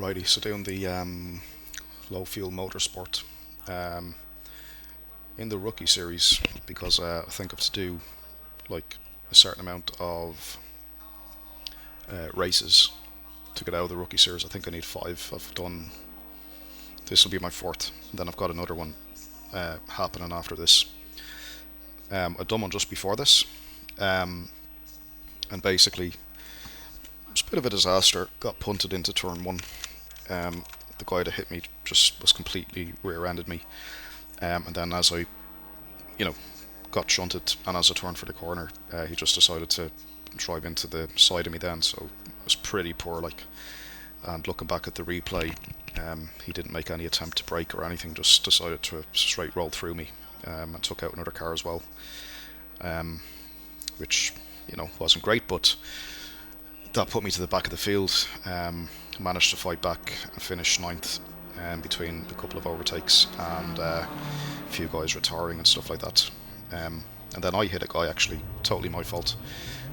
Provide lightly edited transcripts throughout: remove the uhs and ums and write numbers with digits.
Righty, so doing the low fuel motorsport in the rookie series, because I think I have to do like a certain amount of races to get out of the rookie series. I think I need 5. I've done, this will be my 4th, and then I've got another one happening after this. I've done one just before this, and basically it's a bit of a disaster. Got punted into turn 1. The guy that hit me just was completely rear-ended me, and then as I, got shunted, and as I turned for the corner, he just decided to drive into the side of me then, so it was pretty poor, and looking back at the replay, he didn't make any attempt to brake or anything, just decided to straight roll through me, and took out another car as well, which, wasn't great, but that put me to the back of the field. Managed to fight back and finish 9th, between a couple of overtakes and a few guys retiring and stuff like that. And then I hit a guy, actually totally my fault,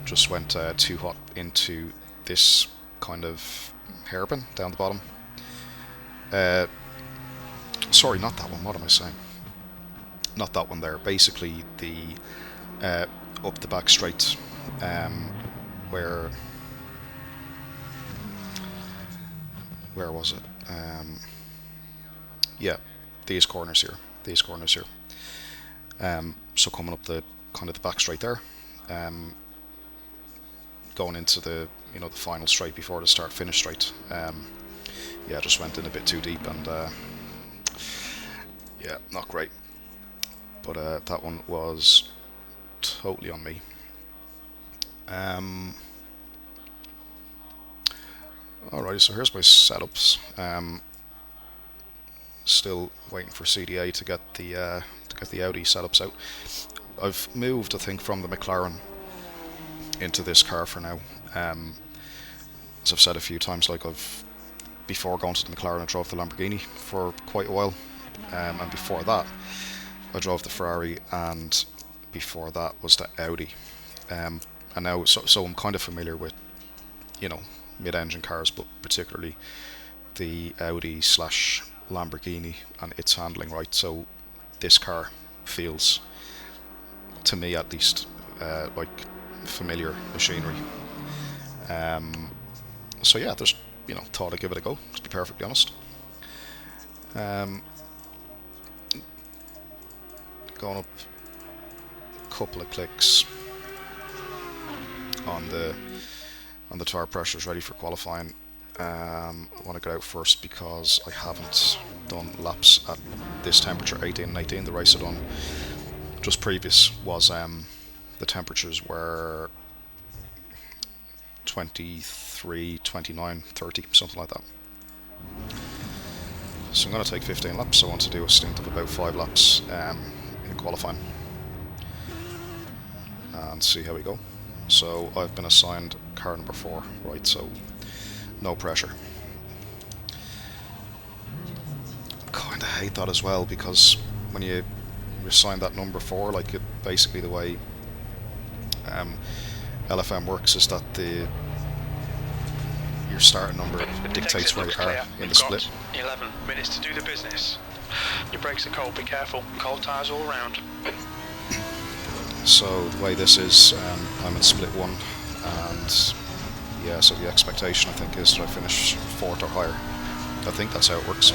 just went too hot into this kind of hairpin down the bottom. Sorry, not that one, what am I saying? Not that one there, basically the up the back straight, where was it? Yeah, these corners here. So coming up the kind of the back straight there, going into the the final straight before the start finish straight. Yeah, just went in a bit too deep, and yeah, not great. But that one was totally on me. Alright, so here's my setups. Still waiting for CDA to get the Audi setups out. I've moved, I think, from the McLaren into this car for now. As I've said a few times, before going to the McLaren, I drove the Lamborghini for quite a while, and before that, I drove the Ferrari, and before that was the Audi. And now, so I'm kind of familiar with, mid-engine cars, but particularly the Audi / Lamborghini and its handling, right? So this car feels, to me at least, like familiar machinery. So yeah, just thought I'd give it a go, to be perfectly honest. Going up a couple of clicks on the tire pressures, ready for qualifying. I want to get out first because I haven't done laps at this temperature, 18 and 18. The race I done just previous was, the temperatures were 23, 29, 30, something like that. So I'm going to take 15 laps. I want to do a stint of about 5 laps in qualifying and see how we go. So I've been assigned car number 4, right, so no pressure. Kinda hate that as well, because when you assign that number 4, basically the way LFM works is that your starting number dictates where you are in the split. 11 minutes to do the business. Your brakes are cold, be careful. Cold tyres all round. So the way this is, I'm in split 1, and yeah, so the expectation I think is that I finish 4th or higher. I think that's how it works.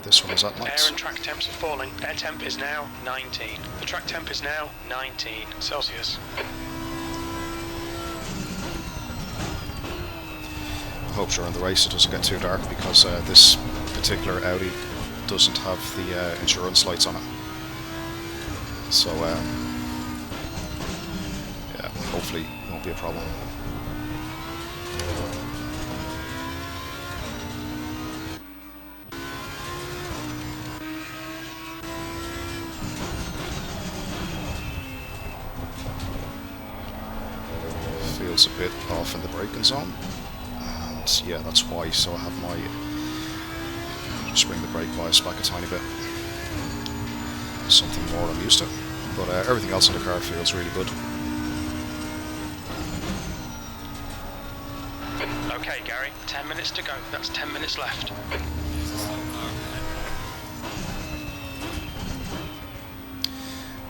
This one is at max. Air and track temps are falling. Air temp is now 19. The track temp is now 19 Celsius. I hope during the race it doesn't get too dark, because this particular Audi doesn't have the insurance lights on it. So yeah, hopefully it won't be a problem. Feels a bit off in the braking zone, and yeah, that's why. So I have my, just bring the brake bias back a tiny bit, something more I'm used to, but everything else in the car feels really good. Okay, Gary, minutes to go. That's 10 minutes left.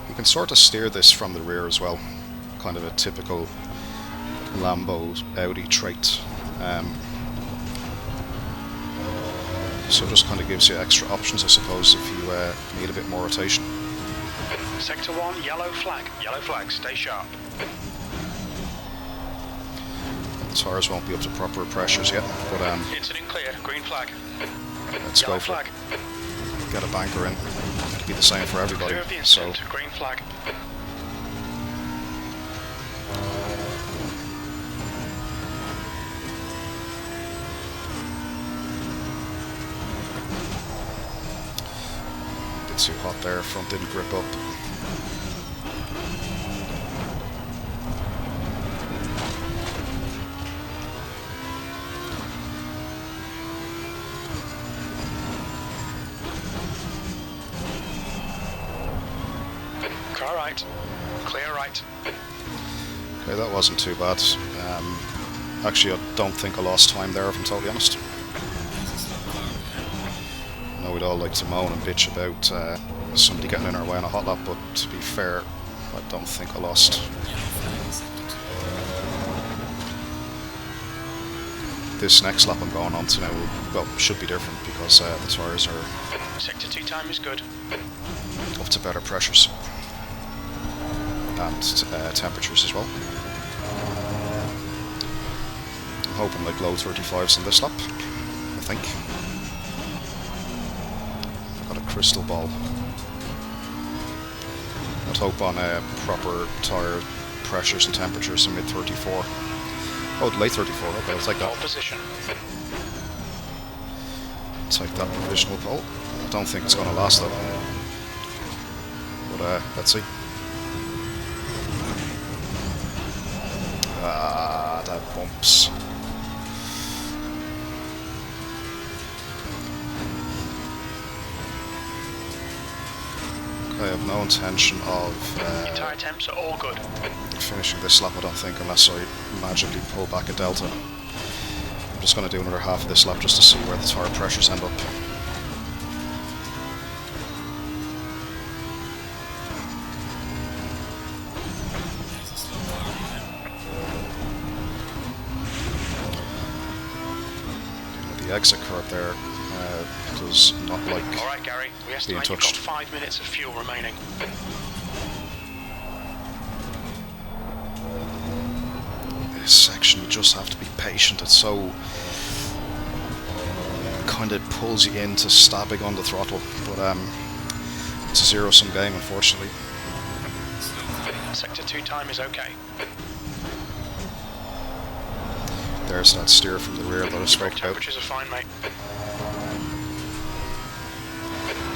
You can sort of steer this from the rear as well. Kind of a typical Lambo Audi trait. So it just kind of gives you extra options, I suppose, if you need a bit more rotation. Sector 1, yellow flag. Yellow flag, stay sharp. The tyres won't be up to proper pressures yet, but Incident clear, green flag. let's Yellow go for flag. it. Get a banker in. It'll be the same for everybody. Clear of the So incident, green flag. bit too hot there. Front didn't grip up. Car right. Clear right. Okay, that wasn't too bad. Actually, I don't think I lost time there, if I'm totally honest. I know we'd all like to moan and bitch about somebody getting in our way on a hot lap, but to be fair, I don't think I lost. This next lap I'm going on to now, well, should be different because the tyres are Sector 2 time is good. up to better pressures and temperatures as well. I'm hoping like low 35s in this lap, I think. I've got a crystal ball. I'd hope on proper tyre pressures and temperatures in mid 34. Oh, late 34, okay, I'll take Pole that. position. Take that provisional pole. I don't think it's going to last though. But let's see. Ah, that bumps. Okay, I have no intention of Your tyre temps are all good. finishing this lap, I don't think, unless I magically pull back a delta. I'm just going to do another half of this lap just to see where the tyre pressures end up. The exit curb there does not like Alright, Gary, we estimate you've got touched. 5 minutes of fuel remaining. This section you just have to be patient. It's so kind of pulls you into stabbing on the throttle, but it's a zero-sum game, unfortunately. Sector 2 time is okay. There's that steer from the rear that I spoke about. Temperatures are fine, mate.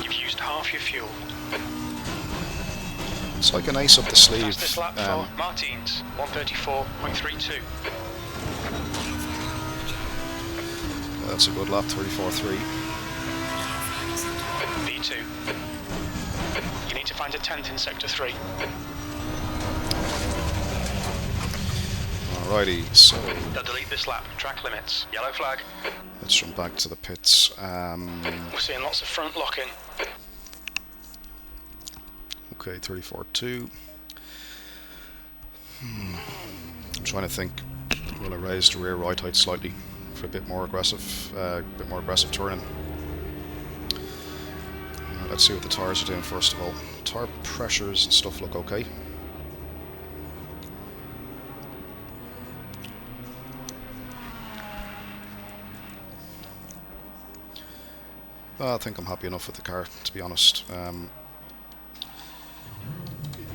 You've used half your fuel. It's like an ace up the sleeve. Fastest lap for Martins, 134.32. That's a good lap, 34.3. B2. You need to find a 10th in Sector 3. Alrighty, so They'll delete this lap. Track limits. Yellow flag. let's jump back to the pits. We're seeing lots of front locking. Okay, 34.2. I'm trying to think. Will I raise the rear right height slightly for a bit more aggressive turning? Let's see what the tyres are doing first of all. Tyre pressures and stuff look okay. I think I'm happy enough with the car, to be honest.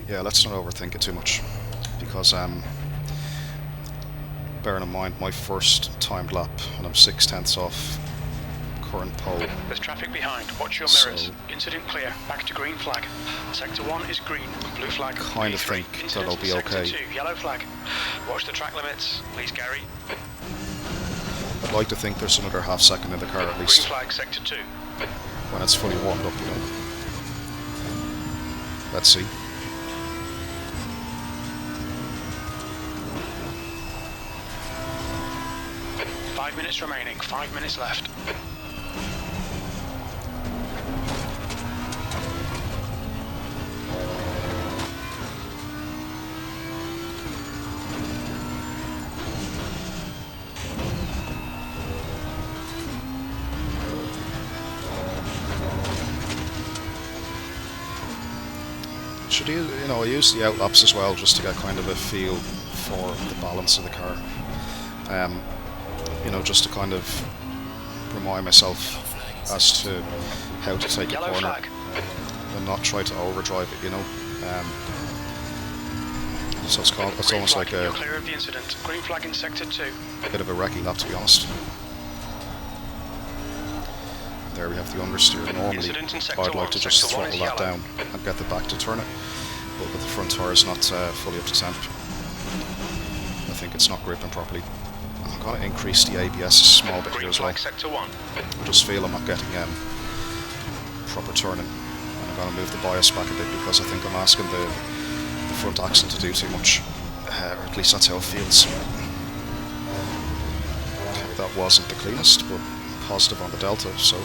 Yeah, let's not overthink it too much, because bearing in mind my first timed lap and I'm 6/10 off current pole. There's traffic behind. Watch your mirrors. Incident clear. Back to green flag. Sector 1 is green. Blue flag. Kind of B3. think Incident that'll be Sector okay. 2. Yellow flag. Watch the track limits. Please, Gary. I'd like to think there's another half second in the car at Green least flag. Sector 2. when it's fully warmed up, you know. Let's see. 5 minutes remaining, 5 minutes left. Should you know, I use the outlaps as well just to get kind of a feel for the balance of the car. You know, just to kind of remind myself as to how to take Yellow a corner flag. and not try to overdrive it, you know. So it's Green almost flag, like you're a clear of the incident. Green flag in sector 2. bit of a recce lap, to be honest. There we have the understeer. Normally Incident in sector I'd like 1. to just Sector 1 is throttle that yellow. down and get the back to turn it, but with the front tyres not fully up to temp, I think it's not gripping properly. I'm going to increase the ABS a small bit Green here as well. flag sector 1. I just feel I'm not getting proper turning, and I'm going to move the bias back a bit because I think I'm asking the front axle to do too much, or at least that's how it feels. Okay, that wasn't the cleanest, but positive on the delta, so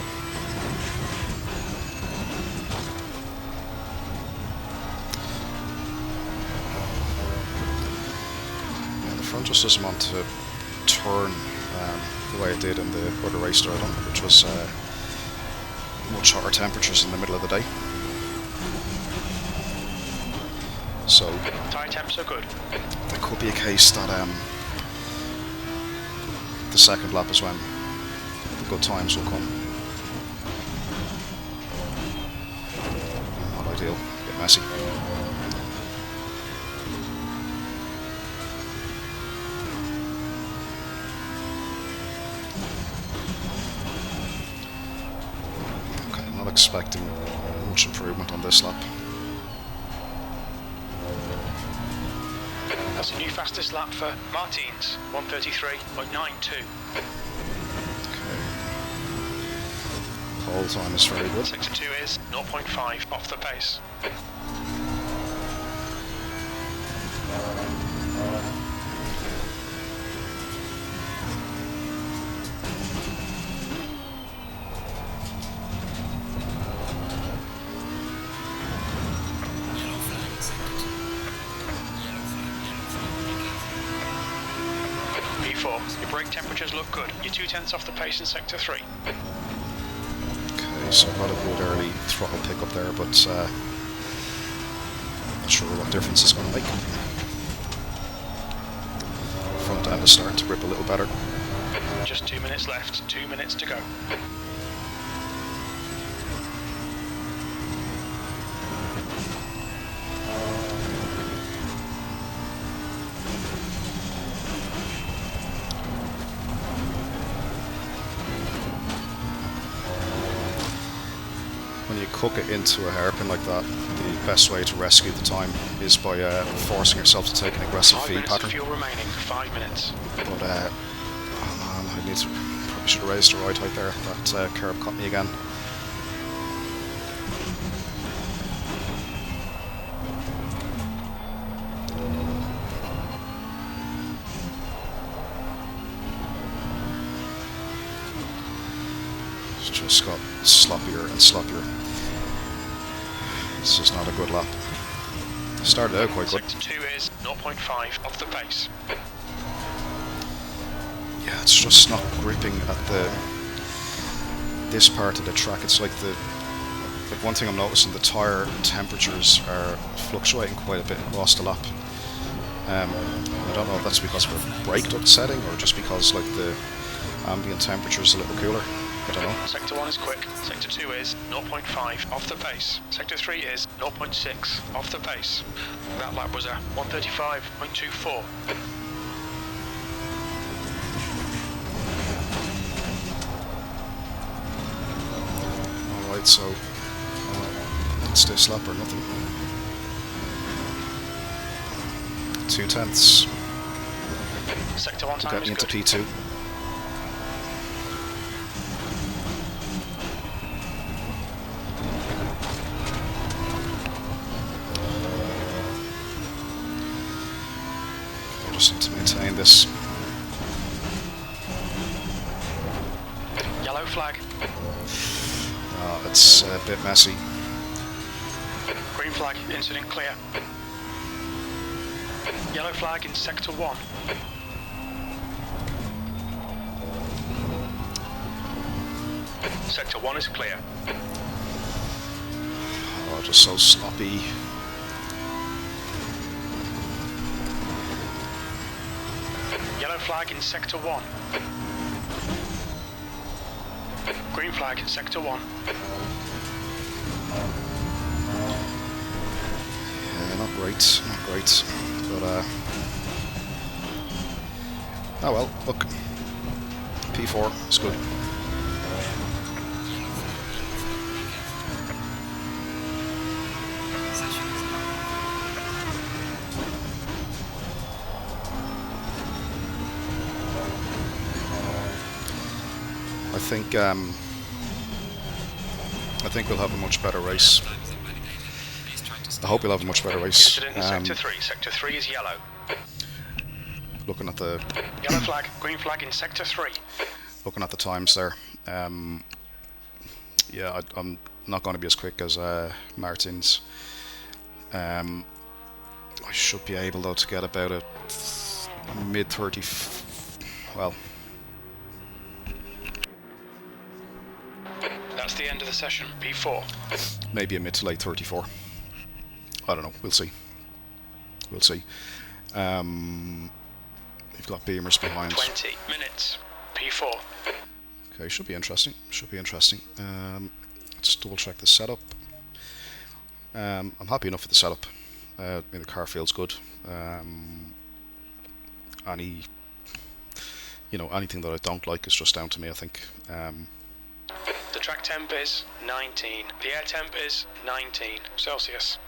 yeah, the front just doesn't want to turn the way it did in the other race that I done, which was much hotter temperatures in the middle of the day. So Tyre temps are good. there could be a case that the second lap is when the good times will come. Not ideal, a bit messy. Okay, not expecting much improvement on this lap. That's a new fastest lap for Martins, 1:33.92. Pole time is very good. Sector 2 is 0.5 off the pace. P4, your brake temperatures look good. You're 0.2 off the pace in sector 3. Okay, so got a good early throttle pickup there, but not sure what difference it's going to make. Front end is starting to grip a little better. Just 2 minutes left, 2 minutes to go. When you cook it into a hairpin like that, the best way to rescue the time is by forcing yourself to take an aggressive 5 feed minutes of pattern. fuel remaining, 5 minutes. But oh man, probably should have raised the ride height there. That curb caught me again. It's just got sloppier and sloppier. This is not a good lap. Started out quite good. Sector 2 is 0.5 off the pace. Yeah, it's just not gripping at this part of the track. It's like one thing I'm noticing, the tyre temperatures are fluctuating quite a bit across the lap. I don't know if that's because of a brake duct setting or just because like the ambient temperature is a little cooler. I don't know. Sector 1 is quick. Sector 2 is 0.5 off the pace. Sector 3 is 0.6 off the pace. That lap was a 1:35.24. Alright, so it's this lap or nothing. 0.2 Sector 1 to time get is into good. P2. I just need to maintain this. Yellow flag. It's a bit messy. Green flag, incident clear. Yellow flag in sector 1. Sector 1 is clear. Oh, just so sloppy. Yellow flag in sector 1. Green flag in sector 1. Yeah, not great, not great. But, oh well, look. P4 is good. I think we'll have a much better race. I hope we'll have a much better race. Incident in sector 3. Sector 3 is yellow. Looking at the Yellow flag, green flag in sector 3. looking at the times there. Yeah, I'm not going to be as quick as Martin's. I should be able though to get about a mid 30. Well, That's the end of the session. P4. maybe a mid to late 34. I don't know. We'll see. We'll see. We've got Beamers behind. 20 minutes. P4. Okay, should be interesting. Should be interesting. Let's double check the setup. I'm happy enough with the setup. I mean, the car feels good. Anything that I don't like is just down to me, I think. The track temp is 19. The air temp is 19 Celsius.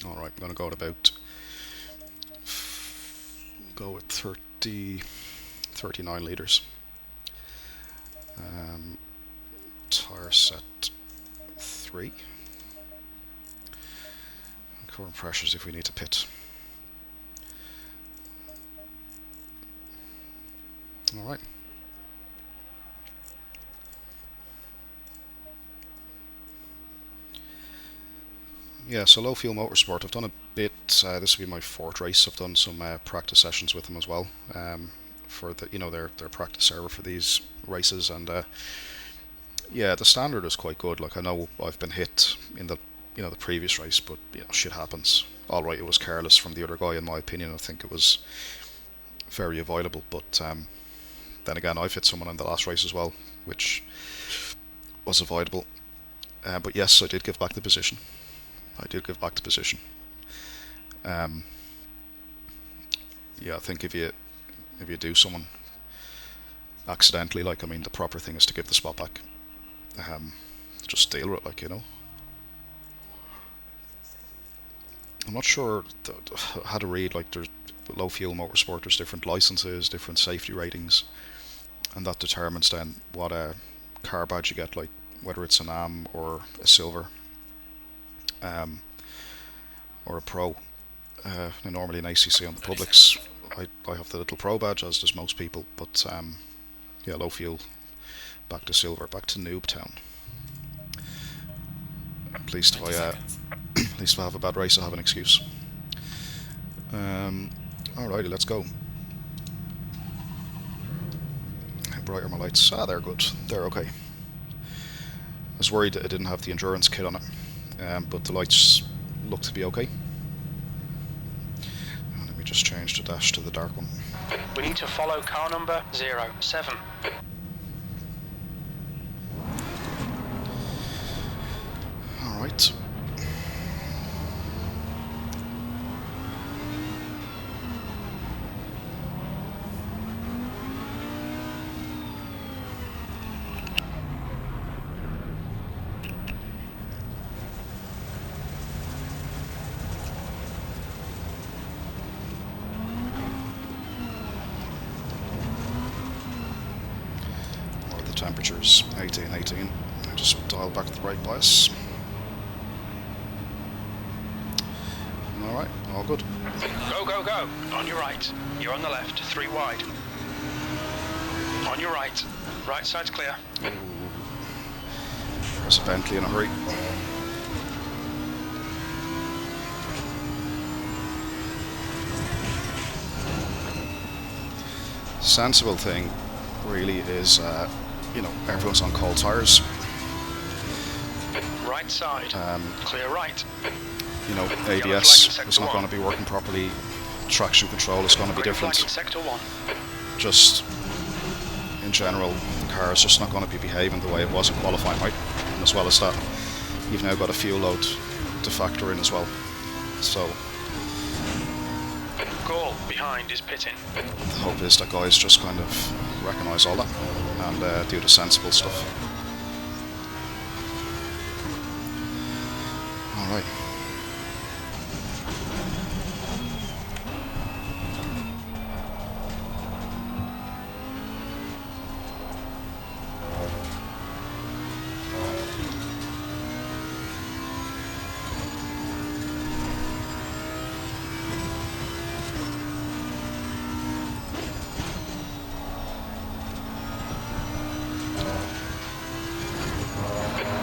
Alright, I'm going to go at about... go with 39 litres. Tyre set 3. Current pressures if we need to pit. Alright. Yeah, so Low Fuel Motorsport, I've done a bit, this will be my 4th race. I've done some practice sessions with them as well, for their practice server for these races, and yeah, the standard is quite good. Like, I know I've been hit in the the previous race, but shit happens. Alright, it was careless from the other guy in my opinion. I think it was very avoidable, but then again, I've hit someone in the last race as well, which was avoidable. But yes, I did give back the position. Yeah, I think if you do someone accidentally, like, I mean, the proper thing is to give the spot back. Just deal with it, like, I'm not sure how to read, like, there's Low Fuel Motorsport, there's different licenses, different safety ratings, and that determines then what car badge you get, like whether it's an AM or a silver, or a pro. Normally in ACC on the publics, I have the little pro badge, as does most people, but yeah, Low Fuel, back to silver, back to Noob Town. At least if I have a bad race, I have an excuse. Alrighty, let's go. How bright are my lights? They're good. They're okay. I was worried that I didn't have the endurance kit on it, but the lights look to be okay. Let me just change the dash to the dark one. We need to follow car number 07. Alright. Temperatures 18. I just dial back the brake bias. Alright, all good. Go, go, go. On your right. You're on the left. 3 wide. On your right. Right side's clear. There's a Bentley in a hurry. Sensible thing really is, you know, everyone's on cold tires. Right side. Clear right. You know, ABS is not going to be working properly. Traction control is going to be different. Sector 1. Just in general, the car is just not going to be behaving the way it was in qualifying, right? And as well as that, you've now got a fuel load to factor in as well. So Gall behind is pitting. the hope is that guys just kind of recognise all that and do the sensible stuff. Alright.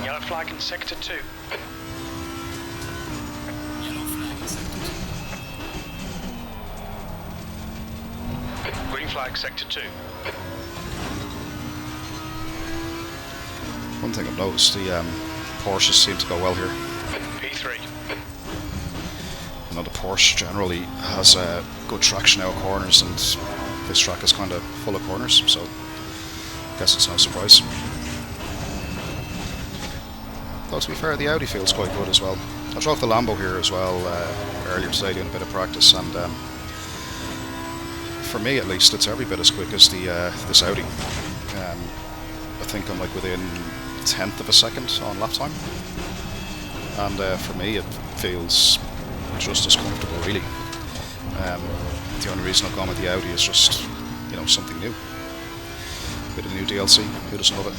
Yellow flag in sector 2. Green flag sector 2. One thing I've noticed, the Porsches seem to go well here. P3. You know, the Porsche generally has good traction out of corners, and this track is kind of full of corners, so I guess it's no surprise. Though to be fair, the Audi feels quite good as well. I drove the Lambo here as well earlier today doing a bit of practice, and for me at least, it's every bit as quick as the this Audi. I think I'm like within a tenth of a second on lap time, and for me it feels just as comfortable really. The only reason I've gone with the Audi is just, you know, something new. Bit of new DLC, who doesn't love it?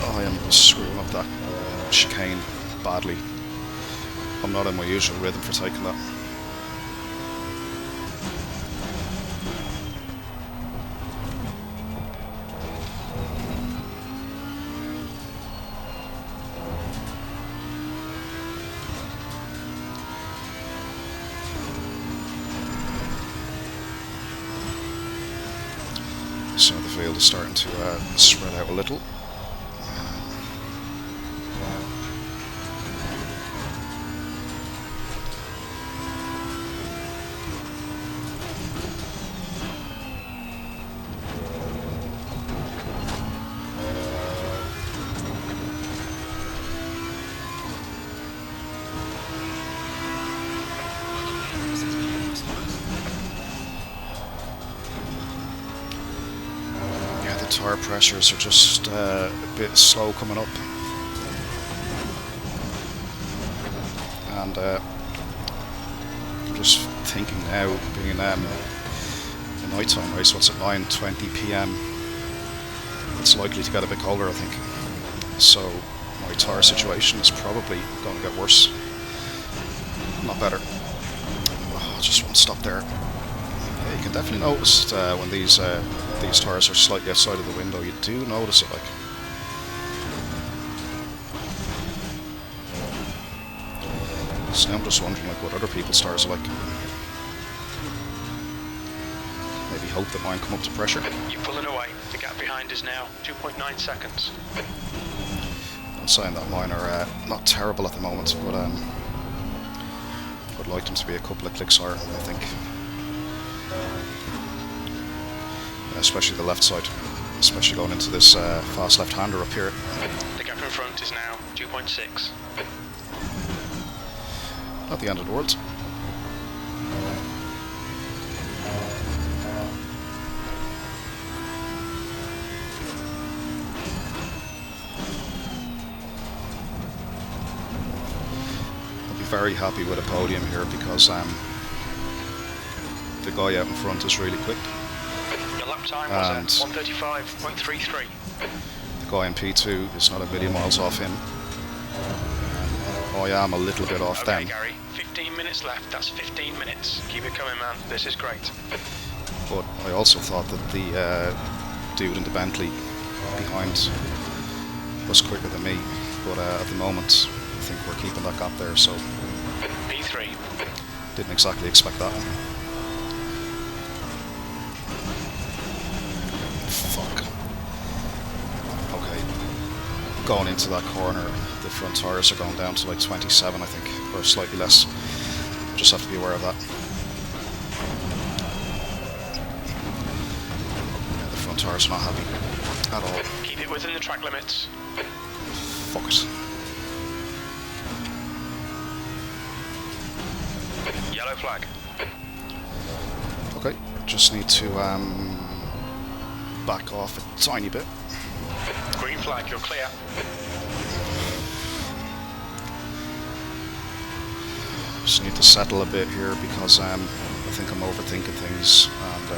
I am screwing up that chicane badly. I'm not in my usual rhythm for taking that. So the field is starting to spread out a little. Tire pressures are just a bit slow coming up, and I'm just thinking now, being a night time race, what's at 9:20 PM, it's likely to get a bit colder I think, so my tire situation is probably going to get worse, not better. Oh, I just won't stop there. Yeah, you can definitely notice when these tires are slightly outside of the window, you do notice it, like. So now I'm just wondering like what other people's tires are like. Maybe hope that mine come up to pressure. You're pulling away. The gap behind is now 2.9 seconds. I'm saying that mine are not terrible at the moment, but I'd like them to be a couple of clicks higher, I think. Especially the left side, especially going into this fast left-hander up here. The gap in front is now 2.6. Not the end of the world. I'll be very happy with a podium here because the guy out in front is really quick. Lap time was at 1:35.33. The guy in P2 is not a million miles off him. I am a little bit off Okay, then. Gary, 15 minutes left. That's 15 minutes. Keep it coming, man. This is great. But I also thought that the dude in the Bentley behind was quicker than me. But at the moment, I think we're keeping that gap there, so P3. didn't exactly expect that. Fuck. Okay. Going into that corner, the front tyres are going down to like 27, I think, or slightly less. Just have to be aware of that. Yeah, the front tyres are not happy at all. Keep it within the track limits. Fuck it. Yellow flag. Okay, just need to back off a tiny bit. Green flag, you're clear. Just need to settle a bit here because I think I'm overthinking things, and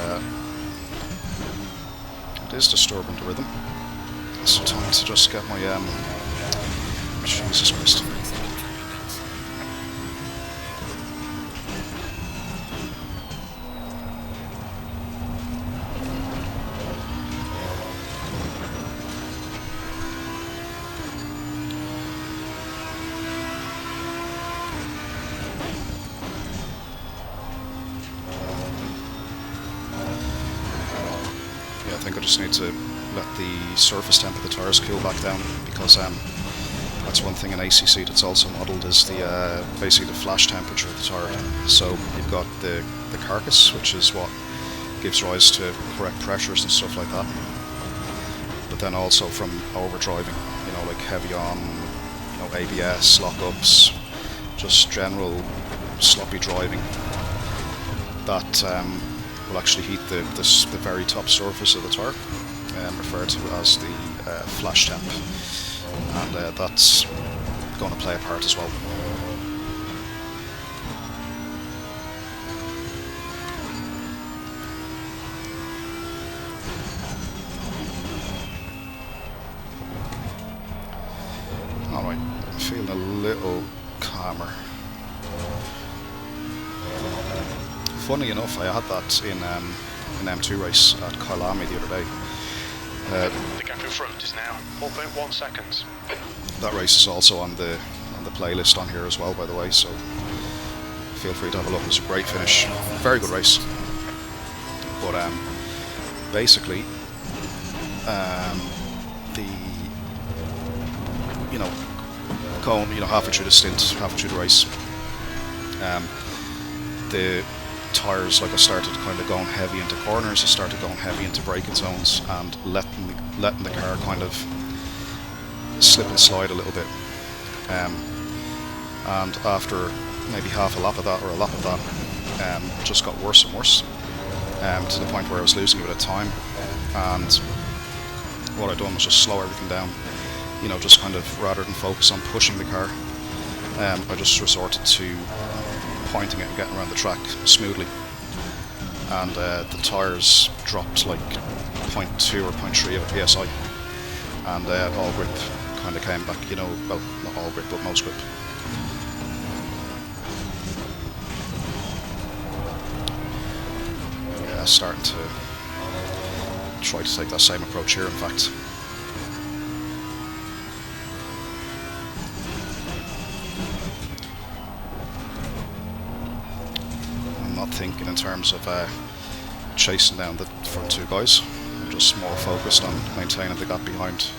it is disturbing the rhythm. So time to just get my Jesus Christ. I think I just need to let the surface temp of the tyres cool back down, because that's one thing in ACC that's also modelled is the basically the flash temperature of the tyre. So you've got the carcass, which is what gives rise to correct pressures and stuff like that. But then also from overdriving, you know, like heavy on, you know, ABS, lock-ups, just general sloppy driving, that will actually heat the very top surface of the tyre, referred to as the flash temp, and that's going to play a part as well. Alright, feeling a little calmer. Funny enough, I had that in an M2 race at Kyalami the other day. The gap in front is now 4.1 seconds. That race is also on the playlist on here as well, by the way, so feel free to have a look. It was a great finish, very good race. But basically, going halfway through the stint, halfway through the race, the tyres, like, I started kind of going heavy into corners, I started going heavy into braking zones, and letting the car kind of slip and slide a little bit. And after maybe half a lap of that, or a lap of that, it just got worse and worse, to the point where I was losing a bit of time. And what I'd done was just slow everything down, just kind of, rather than focus on pushing the car, I just resorted to pointing it and getting around the track smoothly, and the tyres dropped like 0.2 or 0.3 of a PSI, and all grip kind of came back, well, not all grip, but most grip. Yeah, starting to try to take that same approach here, in fact. Thinking in terms of chasing down the front two guys. I'm just more focused on maintaining the gap behind.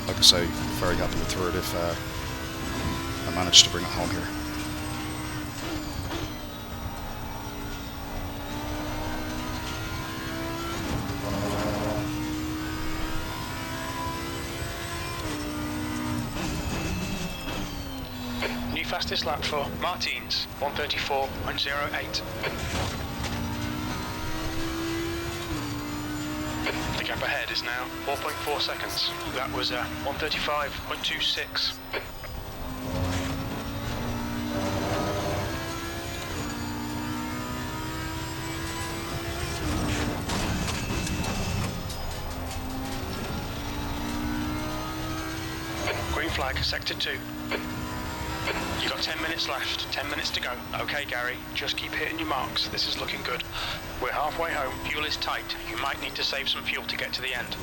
Like I say, very happy with third if I managed to bring it home here. Fastest lap for Martins, 1:34.08. The gap ahead is now 4.4 seconds. That was 1:35.26. Green flag, sector 2. You've got 10 minutes left, 10 minutes to go. Okay, Gary, just keep hitting your marks. This is looking good. We're halfway home, fuel is tight. You might need to save some fuel to get to the end.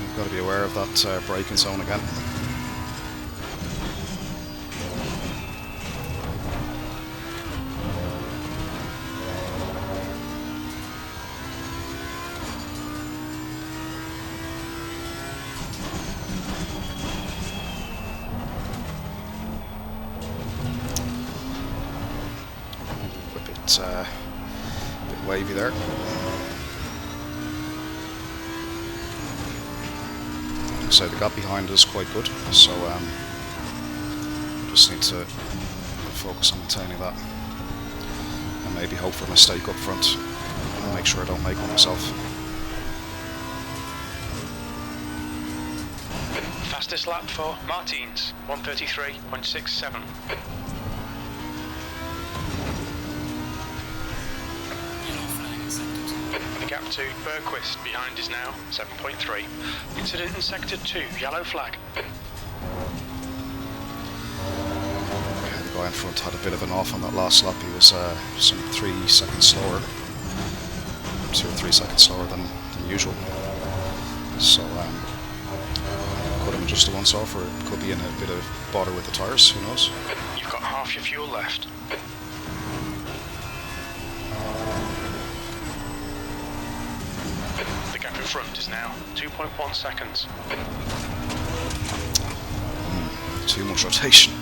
You've got to be aware of that braking zone again. A bit wavy there. So the gap behind is quite good, so just need to focus on maintaining that and maybe hope for a mistake up front and make sure I don't make one myself. Fastest lap for Martins, 1:33.67. Gap to Berquist behind is now 7.3. Incident in sector 2, yellow flag. Okay, the guy in front had a bit of an off on that last lap. He was some 3 seconds slower, 2 or 3 seconds slower than usual. So could have been just a once off, or it could be in a bit of bother with the tyres, who knows. You've got half your fuel left. The gap in front is now 2.1 seconds. Too much rotation.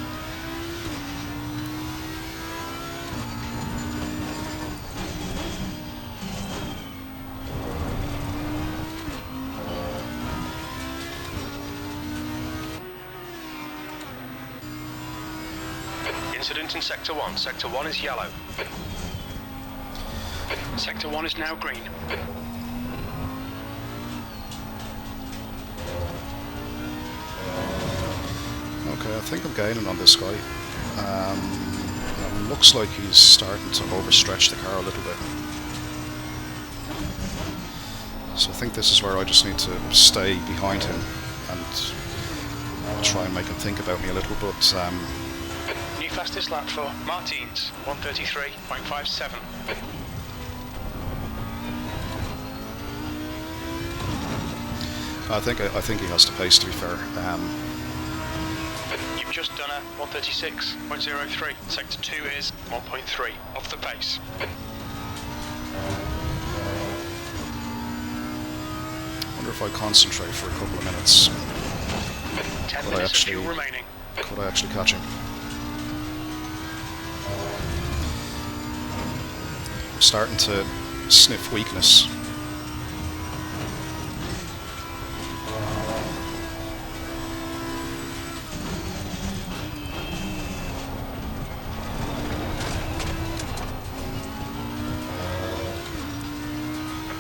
Incident in sector 1. Sector 1 is yellow. Sector 1 is now green. Okay, I think I'm gaining on this guy. Looks like he's starting to overstretch the car a little bit. So I think this is where I just need to stay behind him and try and make him think about me a little bit. New fastest lap for Martins, 1:33.57. I think he has to pace, to be fair. You've just done a 1:36.03. Sector 2 is 1.3 off the pace. I wonder if I concentrate for a couple of minutes. 10 minutes of fuel remaining. Could I actually catch him? I'm starting to sniff weakness.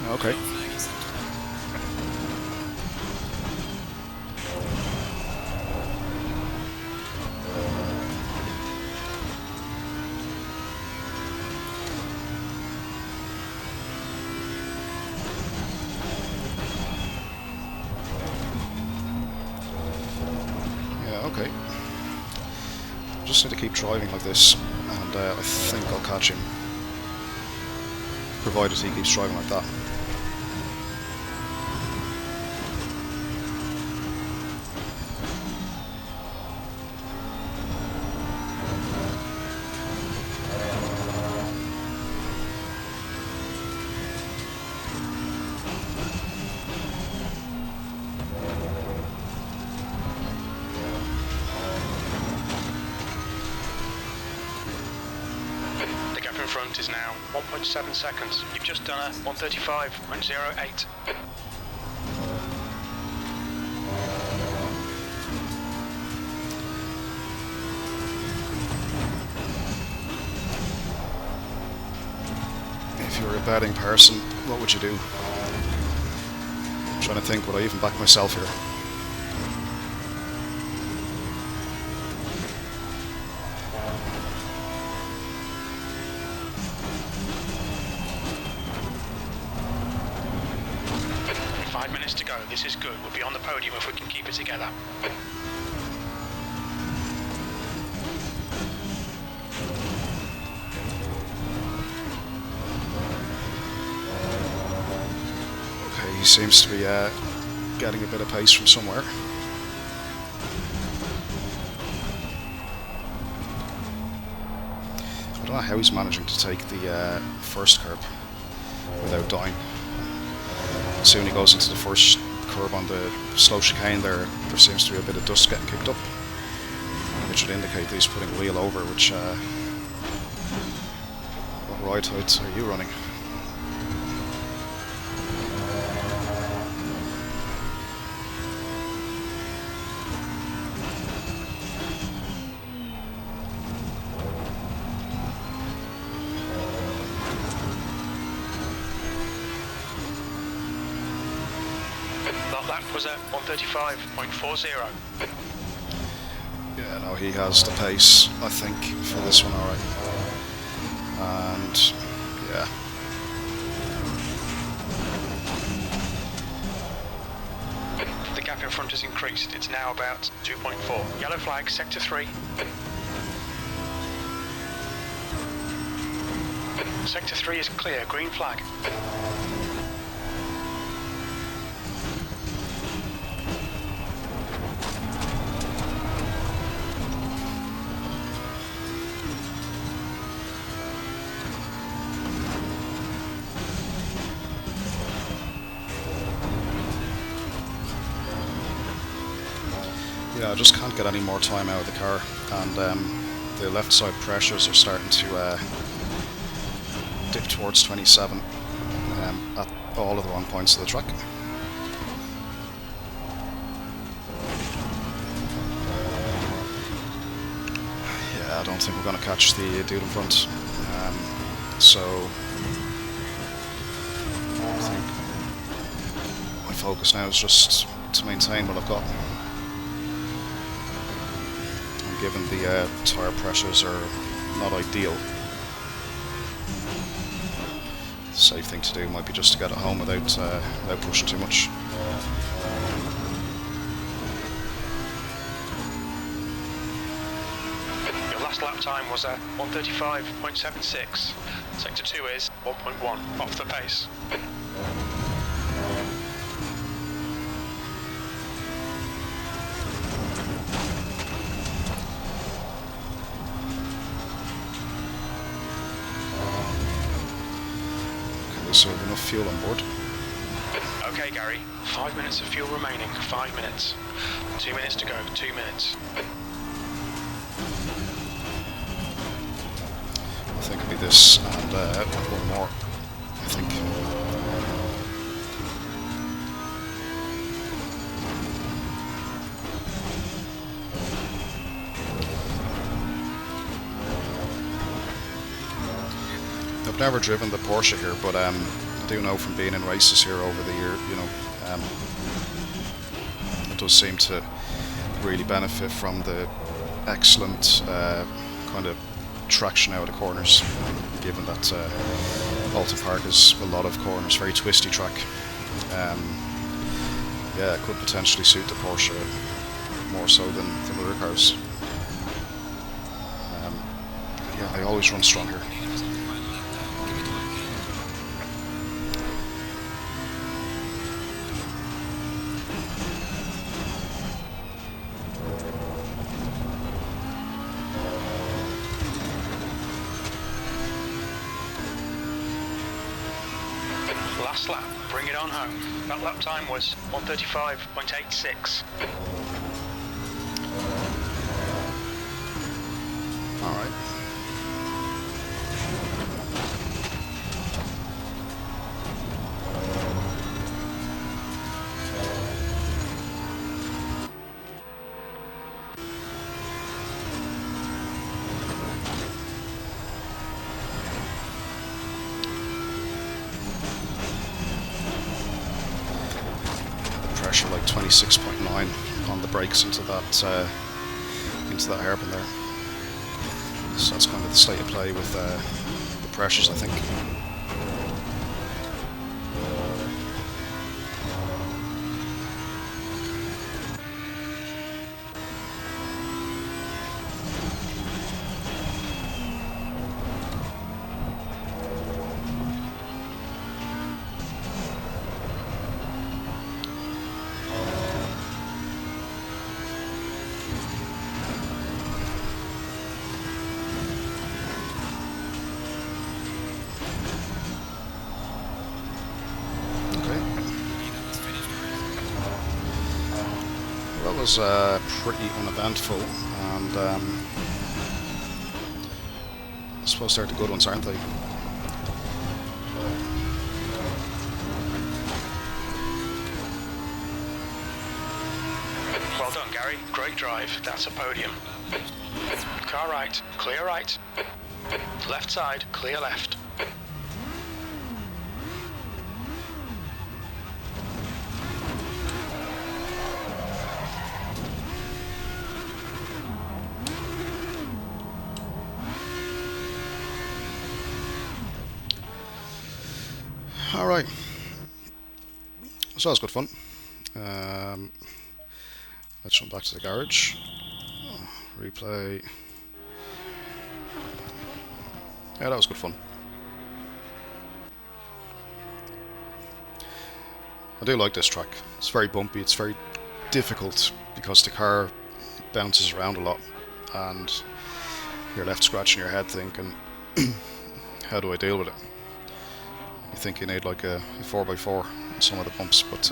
Okay. Yeah, okay. Just need to keep driving like this, and I think I'll catch him, provided he keeps driving like that. Front is now 1.7 seconds. You've just done a 1:35.08. If you were a betting person, what would you do? I'm trying to think, would I even back myself here? 5 minutes to go. This is good. We'll be on the podium if we can keep it together. Okay, he seems to be getting a bit of pace from somewhere. I don't know how he's managing to take the first curb without dying. Soon he goes into the first curb on the slow chicane there seems to be a bit of dust getting kicked up, which would indicate that he's putting the wheel over, which what ride heights are you running? That was at 135.40. Yeah, no, he has the pace, I think, for this one, alright. And, yeah. The gap in front has increased. It's now about 2.4. Yellow flag, sector 3. Sector 3 is clear, green flag. Yeah, I just can't get any more time out of the car, and the left side pressures are starting to dip towards 27 at all of the wrong points of the track. Yeah, I don't think we're going to catch the dude in front, so I think my focus now is just to maintain what I've got. Given the tyre pressures are not ideal, the safe thing to do might be just to get it home without pushing too much. Your last lap time was at 135.76. Sector 2 is 1.1 off the pace. So enough fuel on board. Okay, Gary. 5 minutes of fuel remaining. 5 minutes. 2 minutes to go. 2 minutes. I think it'll be this and one more, I think. I've never driven the Porsche here, but I do know from being in races here over the year, you know, it does seem to really benefit from the excellent kind of traction out of the corners, given that Alton Park is a lot of corners, very twisty track. Yeah, it could potentially suit the Porsche more so than the other cars. Yeah, they always run strong here. Last lap, bring it on home. That lap time was 135.86. Alright. Pressure like 26.9 on the brakes into that hairpin there. So that's kind of the state of play with the pressures, I think. was pretty uneventful, and I suppose they're the good ones, aren't they? Well done, Gary. Great drive. That's a podium. Car right, clear right. Left side, clear left. Alright, so that was good fun. Let's jump back to the garage. Replay. Yeah, that was good fun. I do like this track. It's very bumpy, it's very difficult because the car bounces around a lot, and you're left scratching your head thinking, how do I deal with it? You think you need like a 4x4 on some of the bumps, but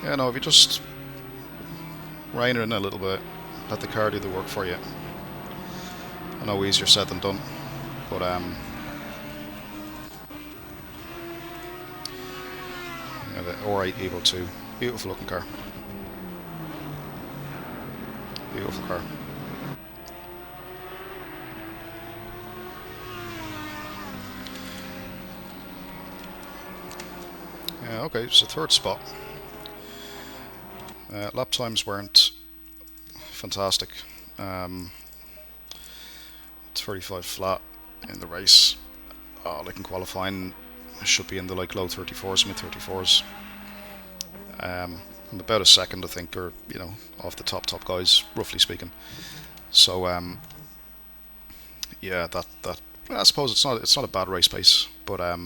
yeah, no, if you just rein it in a little bit, let the car do the work for you. I know easier said than done, but yeah, the R8 Evo 2, beautiful looking car. Beautiful car. Yeah, okay, so third spot. Lap times weren't fantastic. 35 flat in the race. Like in qualifying, should be in the like low 34s, mid 34s. And about a second, I think, or off the top guys, roughly speaking. So yeah, that I suppose it's not a bad race pace, but I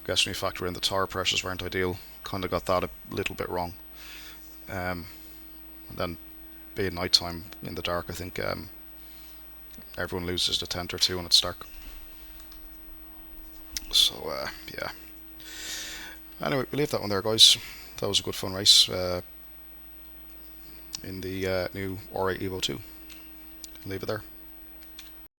guess when you factor in the tire pressures weren't ideal, kind of got that a little bit wrong. And then being night time in the dark, I think everyone loses a tenth or two when it's dark. So yeah. Anyway, we'll leave that one there, guys. That was a good fun race in the new R8 Evo 2. Leave it there.